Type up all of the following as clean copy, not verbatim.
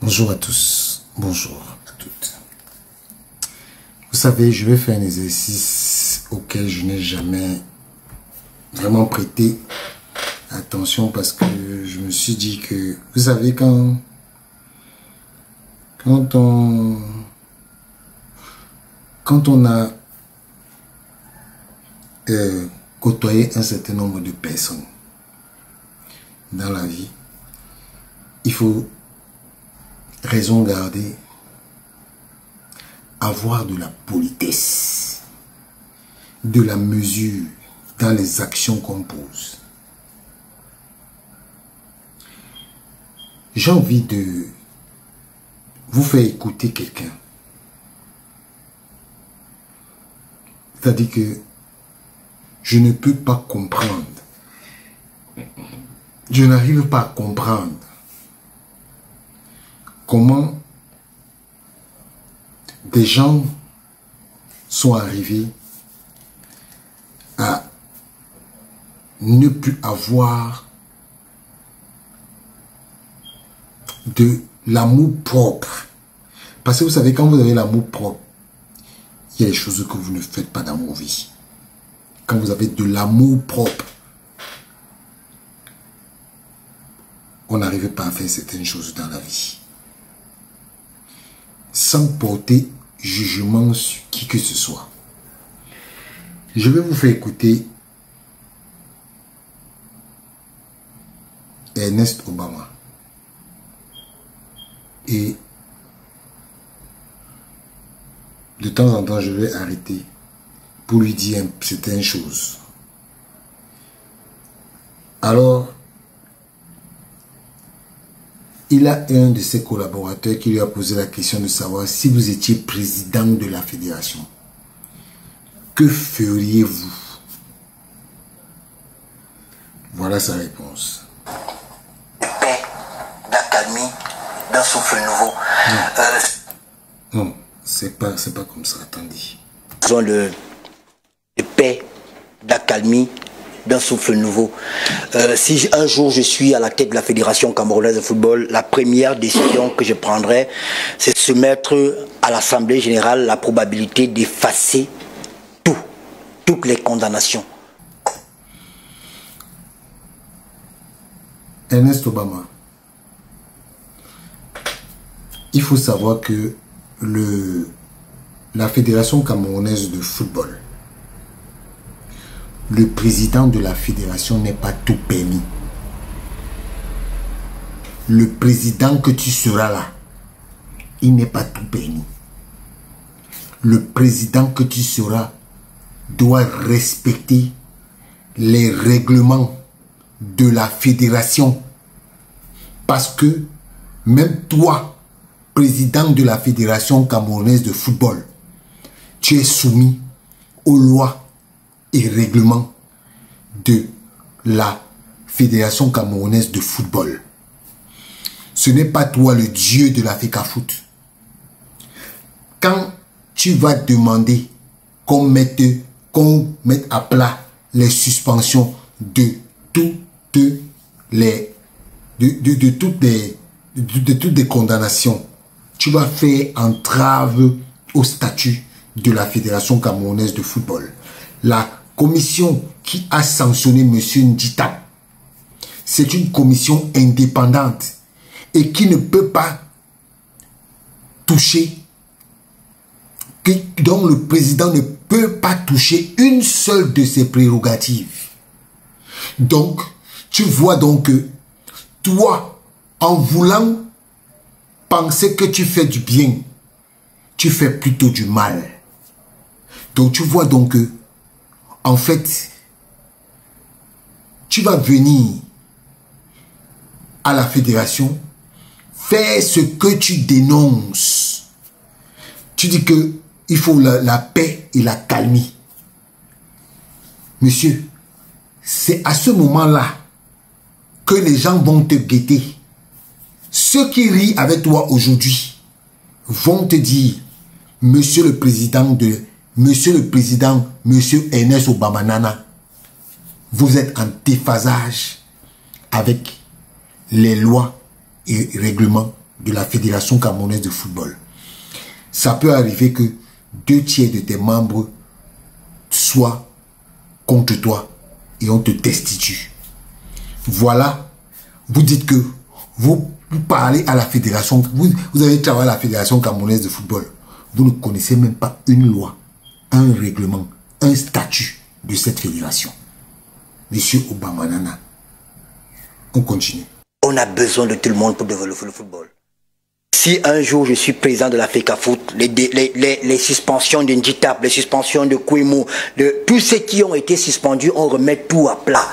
Bonjour à tous, bonjour à toutes. Vous savez, je vais faire un exercice auquel je n'ai jamais vraiment prêté attention parce que je me suis dit que, vous savez, quand on a côtoyé un certain nombre de personnes dans la vie, il faut raison garder, avoir de la politesse, de la mesure dans les actions qu'on pose. J'ai envie de vous faire écouter quelqu'un. C'est-à-dire que je ne peux pas comprendre. Je n'arrive pas à comprendre comment des gens sont arrivés à ne plus avoir de l'amour propre. Parce que vous savez, quand vous avez l'amour propre, il y a des choses que vous ne faites pas dans vos vies. Quand vous avez de l'amour propre, on n'arrive pas à faire certaines choses dans la vie sans porter jugement sur qui que ce soit. Je vais vous faire écouter Ernest Obama. Et de temps en temps, je vais arrêter pour lui dire certaines choses. Alors, il a un de ses collaborateurs qui lui a posé la question de savoir si vous étiez président de la fédération. Que feriez-vous? Voilà sa réponse. Paix, d'accalmie, d'un souffle nouveau. Non, c'est pas comme ça, attendez. Besoin de paix, d'accalmie, d'un souffle nouveau. Si un jour je suis à la tête de la Fédération camerounaise de football, la première décision que je prendrai, c'est de se mettre à l'Assemblée générale la probabilité d'effacer toutes les condamnations. Ernest Obama, il faut savoir que la Fédération camerounaise de football, le président de la fédération n'est pas tout permis. Le président que tu seras là, il n'est pas tout permis. Le président que tu seras doit respecter les règlements de la fédération. Parce que même toi, président de la Fédération camerounaise de football, tu es soumis aux lois et règlements de la Fédération camerounaise de football. Ce n'est pas toi le dieu de la FECAFOOT. Quand tu vas demander qu'on mette à plat les suspensions de toutes les condamnations, tu vas faire entrave au statut de la Fédération camerounaise de football. La commission qui a sanctionné M. Ndita, c'est une commission indépendante et qui ne peut pas toucher, dont le président ne peut pas toucher une seule de ses prérogatives. Donc, tu vois donc que toi, en voulant penser que tu fais du bien, tu fais plutôt du mal. Donc, tu vois donc que en fait, tu vas venir à la fédération faire ce que tu dénonces. Tu dis que il faut la paix et la calmie. Monsieur, c'est à ce moment-là que les gens vont te guetter. Ceux qui rient avec toi aujourd'hui vont te dire, Monsieur le Président, Monsieur Ernest Obama Nana, vous êtes en déphasage avec les lois et règlements de la Fédération camerounaise de football, ça peut arriver que 2/3 de tes membres soient contre toi et on te destitue. Voilà, vous dites que vous parlez à la fédération, vous avez travaillé à la Fédération camerounaise de football. Vous ne connaissez même pas une loi, un règlement, un statut de cette fédération. Monsieur Obama Nana, on continue. On a besoin de tout le monde pour développer le football. Si un jour je suis président de la FECAFOOT, les suspensions d'Inditap, les suspensions de Kouimou, de tous ceux qui ont été suspendus, on remet tout à plat.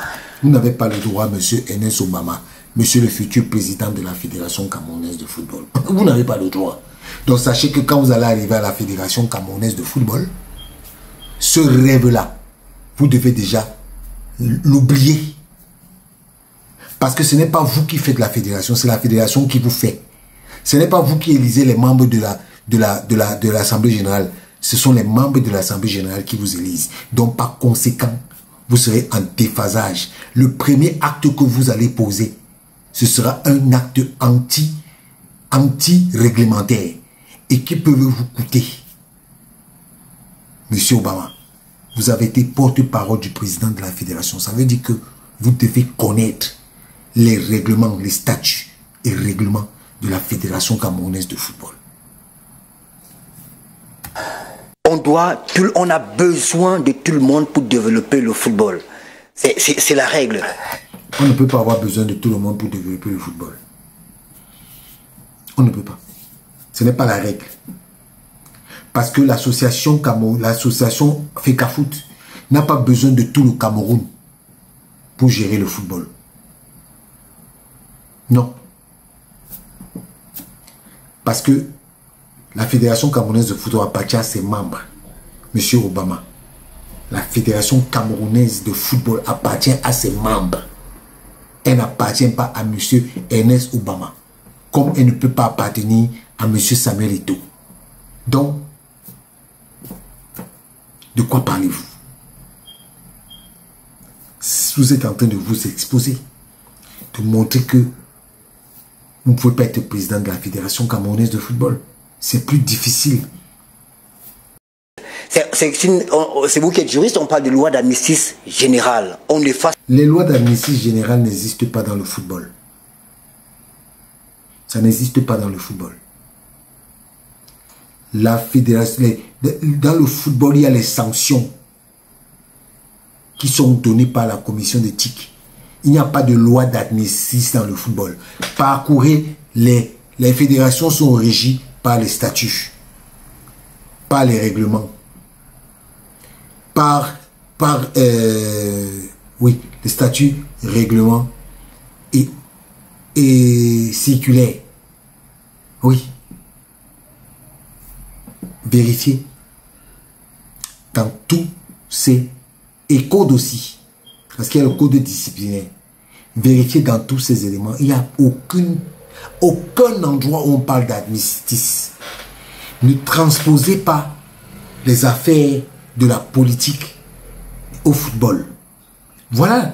Vous n'avez pas le droit, monsieur Ernest Obama, monsieur le futur président de la Fédération camerounaise de football. Vous n'avez pas le droit. Donc sachez que quand vous allez arriver à la Fédération camerounaise de football, ce rêve-là, vous devez déjà l'oublier. Parce que ce n'est pas vous qui faites la fédération, c'est la fédération qui vous fait. Ce n'est pas vous qui élisez les membres de l'Assemblée générale. Ce sont les membres de l'Assemblée générale qui vous élisent. Donc par conséquent, vous serez en déphasage. Le premier acte que vous allez poser, ce sera un acte anti-réglementaire et qui peut vous coûter. Monsieur Obama, vous avez été porte-parole du président de la fédération. Ça veut dire que vous devez connaître les règlements, les statuts et règlements de la Fédération camerounaise de football. On a besoin de tout le monde pour développer le football. C'est la règle. On ne peut pas avoir besoin de tout le monde pour développer le football. On ne peut pas. Ce n'est pas la règle. Parce que l'association FECAFOOT n'a pas besoin de tout le Cameroun pour gérer le football. Non. Parce que la Fédération camerounaise de football appartient à ses membres. Monsieur Obama, la Fédération camerounaise de football appartient à ses membres. Elle n'appartient pas à monsieur Ernest Obama. Comme elle ne peut pas appartenir à monsieur Samuel Eto'o. Donc, de quoi parlez-vous? Vous êtes en train de vous exposer. De montrer que vous ne pouvez pas être président de la Fédération camerounaise de football. C'est plus difficile. C'est vous qui êtes juriste, on parle de loi d'amnistie générale. On efface. Les lois d'amnistie générale n'existent pas dans le football. Ça n'existe pas dans le football. La fédération, dans le football, il y a les sanctions qui sont données par la commission d'éthique. Il n'y a pas de loi d'amnistie dans le football. Parcourez, les fédérations sont régies par les statuts, par les règlements, oui, les statuts, règlements et circulaires. Oui. Vérifiez dans tous ces codes aussi, parce qu'il y a le code disciplinaire. Vérifiez dans tous ces éléments. Il n'y a aucun endroit où on parle d'amnistie. Ne transposez pas les affaires de la politique au football. Voilà.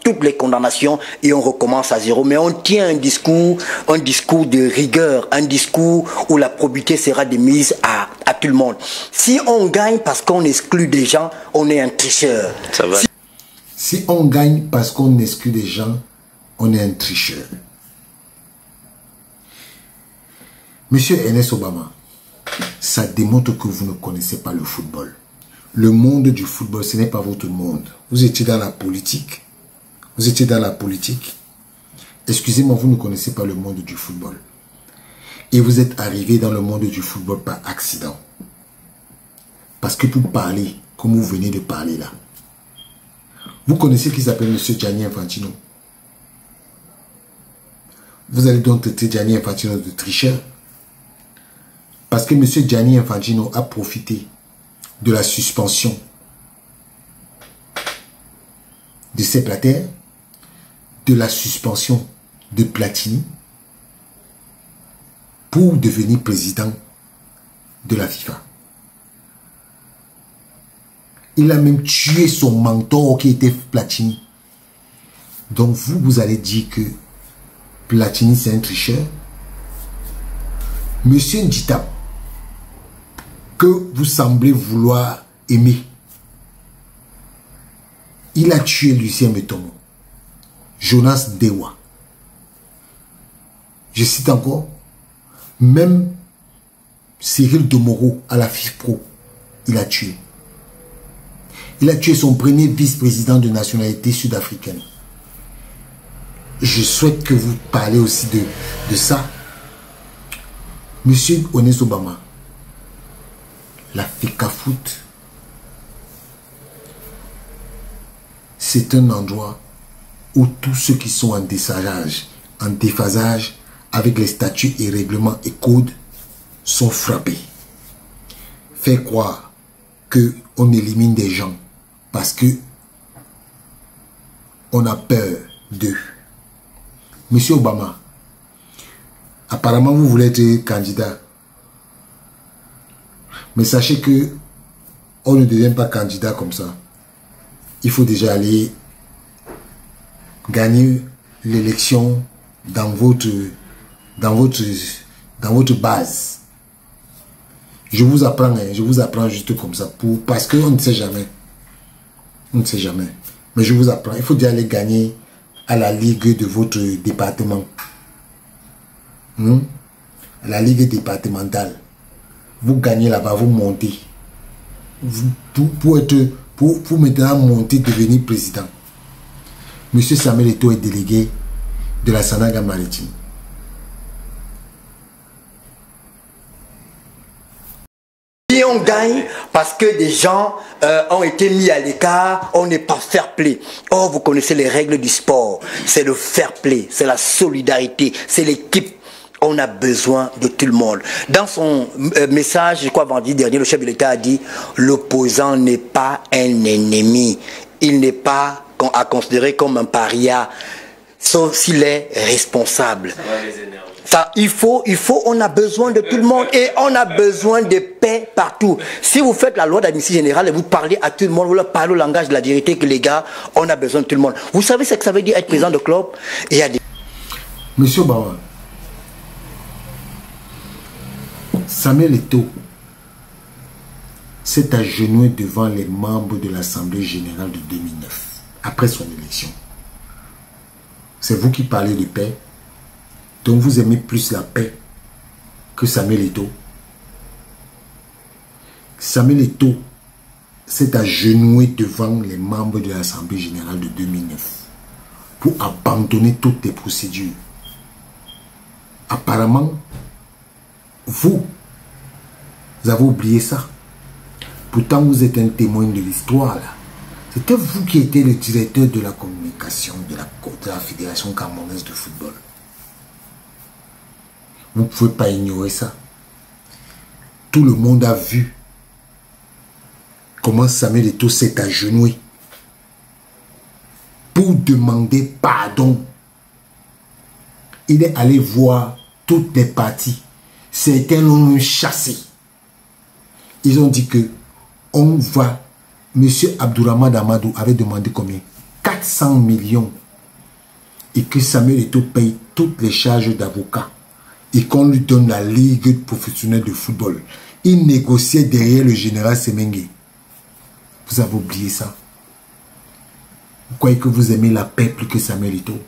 Toutes les condamnations et on recommence à zéro. Mais on tient un discours de rigueur, un discours où la probité sera démise à tout le monde. Si on gagne parce qu'on exclut des gens, on est un tricheur. Ça va. Si on gagne parce qu'on exclut des gens, on est un tricheur. Monsieur Ernest Obama, ça démontre que vous ne connaissez pas le football. Le monde du football, ce n'est pas votre monde. Vous étiez dans la politique. Excusez-moi, vous ne connaissez pas le monde du football. Et vous êtes arrivé dans le monde du football par accident. Parce que pour parler, comme vous venez de parler là, vous connaissez qui s'appelle M. Gianni Infantino. Vous allez donc traiter Gianni Infantino de tricheur. Parce que M. Gianni Infantino a profité de la suspension de Sepp Blatter, de la suspension de Platini pour devenir président de la FIFA. Il a même tué son mentor qui était Platini. Donc vous allez dire que Platini, c'est un tricheur. Monsieur Ndjita, que vous semblez vouloir aimer, il a tué Lucien Metomo, Jonas Dewa. Je cite encore, même Cyril Domoro à la FIFPro, il a tué. Il a tué son premier vice-président de nationalité sud-africaine. Je souhaite que vous parlez aussi de ça. Monsieur Ones Obama, la FECAFOOT, c'est un endroit où tous ceux qui sont en déphasage avec les statuts et règlements et codes sont frappés. Faire croire qu'on élimine des gens parce que on a peur d'eux. Monsieur Obama, apparemment vous voulez être candidat. Mais sachez que on ne devient pas candidat comme ça. Il faut déjà aller gagner l'élection dans votre base. Je vous apprends juste comme ça parce qu'on ne sait jamais. On ne sait jamais. Mais je vous apprends. Il faut déjà aller gagner à la ligue de votre département. À la ligue départementale. Vous gagnez là-bas, vous montez. Pour maintenant monter, devenir président. Monsieur Samuel Eto'o est délégué de la Sanaga Maritime. Si on gagne parce que des gens ont été mis à l'écart, on n'est pas fair play. Oh, vous connaissez les règles du sport. C'est le fair play, c'est la solidarité, c'est l'équipe. On a besoin de tout le monde. Dans son message, je crois vendredi dernier, le chef de l'État a dit « L'opposant n'est pas un ennemi. Il n'est pas à considérer comme un paria, sauf s'il est responsable. » Ça, on a besoin de tout le monde et on a besoin de paix partout. Si vous faites la loi d'amnistie générale et vous parlez à tout le monde, vous leur parlez au langage de la vérité que les gars, on a besoin de tout le monde. Vous savez ce que ça veut dire être président de club? Et il y a des... Monsieur Bawa, Samuel Eto'o s'est agenouillé devant les membres de l'Assemblée générale de 2009, après son élection. C'est vous qui parlez de paix, donc vous aimez plus la paix que Samuel Eto'o. Samuel Eto'o s'est agenouillé devant les membres de l'Assemblée générale de 2009 pour abandonner toutes les procédures. Apparemment, vous avez oublié ça. Pourtant, vous êtes un témoin de l'histoire là. C'était vous qui étiez le directeur de la communication de la Fédération camerounaise de football. Vous ne pouvez pas ignorer ça. Tout le monde a vu comment Samuel Eto'o s'est agenouillé pour demander pardon. Il est allé voir toutes les parties. Certains l'ont chassé. Ils ont dit que on va... Monsieur Abdourahmane Amadou avait demandé combien? 400 millions. Et que Samuel Eto'o paye toutes les charges d'avocat. Et qu'on lui donne la Ligue professionnelle de football. Il négociait derrière le général Semengue. Vous avez oublié ça? Vous croyez que vous aimez la paix plus que Samuel Eto'o?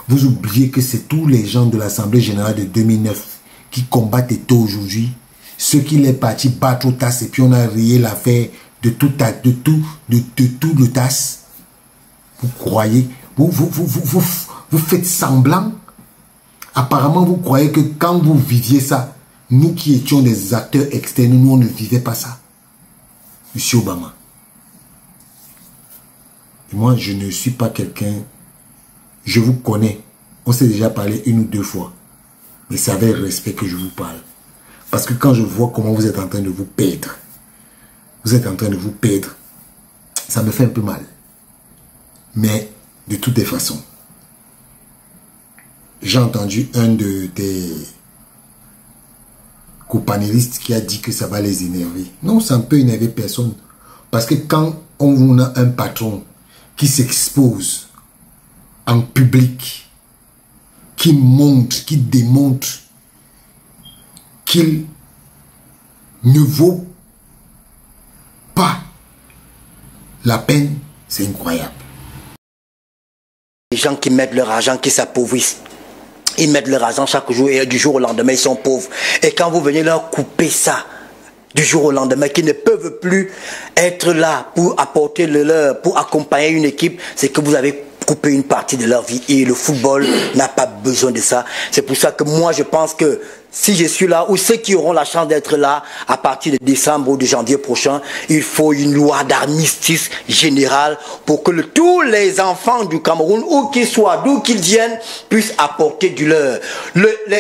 Vous oubliez que c'est tous les gens de l'Assemblée générale de 2009 qui combattent Eto'o aujourd'hui. Ceux qui est parti battre au TAS et puis on a rayé l'affaire de tout le TAS. Vous croyez, vous faites semblant. Apparemment, vous croyez que quand vous viviez ça, nous qui étions des acteurs externes, nous on ne vivait pas ça. Monsieur Obama. Et moi, je ne suis pas quelqu'un, je vous connais. On s'est déjà parlé une ou deux fois. Mais c'est avec respect que je vous parle. Parce que quand je vois comment vous êtes en train de vous perdre, ça me fait un peu mal. Mais de toutes les façons, j'ai entendu un de tes co-panélistes qui a dit que ça va les énerver. Non, ça ne peut énerver personne. Parce que quand on a un patron qui s'expose en public, qui montre, qui démontre qu'il ne vaut pas la peine, c'est incroyable. Les gens qui mettent leur argent, qui s'appauvrissent. Ils mettent leur argent chaque jour et du jour au lendemain, ils sont pauvres. Et quand vous venez leur couper ça, du jour au lendemain, qu'ils ne peuvent plus être là pour apporter le leur, pour accompagner une équipe, c'est que vous avez coupé une partie de leur vie et le football n'a pas besoin de ça. C'est pour ça que moi je pense que si je suis là, ou ceux qui auront la chance d'être là à partir de décembre ou de janvier prochain, il faut une loi d'armistice générale pour que tous les enfants du Cameroun, où qu'ils soient, d'où qu'ils viennent, puissent apporter du leur.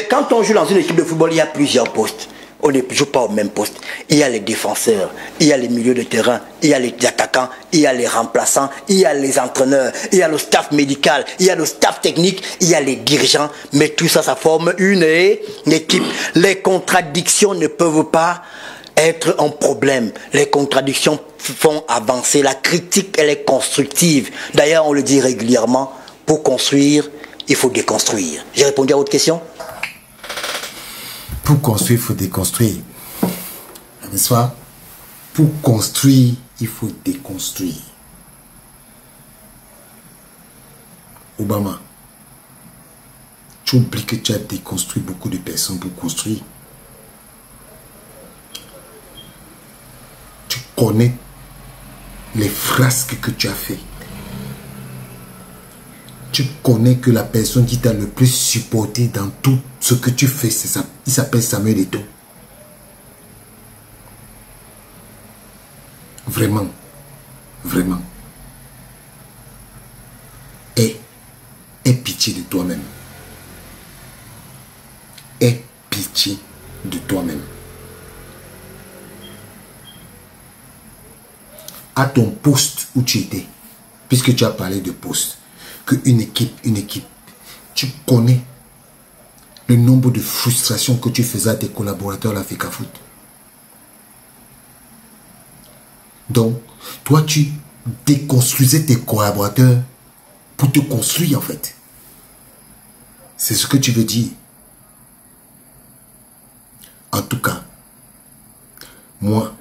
Quand on joue dans une équipe de football, il y a plusieurs postes. On ne joue pas au même poste. Il y a les défenseurs, il y a les milieux de terrain, il y a les attaquants, il y a les remplaçants, il y a les entraîneurs, il y a le staff médical, il y a le staff technique, il y a les dirigeants. Mais tout ça, ça forme une équipe. Les contradictions ne peuvent pas être un problème. Les contradictions font avancer. La critique, elle est constructive. D'ailleurs, on le dit régulièrement, pour construire, il faut déconstruire. J'ai répondu à votre question ? Pour construire, il faut déconstruire. N'est-ce pas? Pour construire, il faut déconstruire. Obama, tu oublies que tu as déconstruit beaucoup de personnes pour construire. Tu connais les frasques que tu as fait. Tu connais que la personne qui t'a le plus supporté dans tout ce que tu fais, c'est ça. Il s'appelle Samuel Eto'o. Vraiment. Vraiment. Aie pitié de toi-même. Aie pitié de toi-même. À ton poste où tu étais, puisque tu as parlé de poste, qu'une équipe, tu connais le nombre de frustrations que tu faisais à tes collaborateurs à la FECAFOOT. Donc, toi, tu déconstruisais tes collaborateurs pour te construire, en fait. C'est ce que tu veux dire. En tout cas, moi,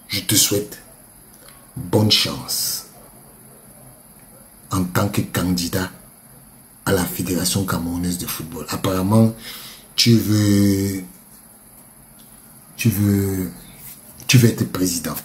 je te souhaite bonne chance en tant que candidat à la Fédération camerounaise de football. Apparemment, tu veux être président.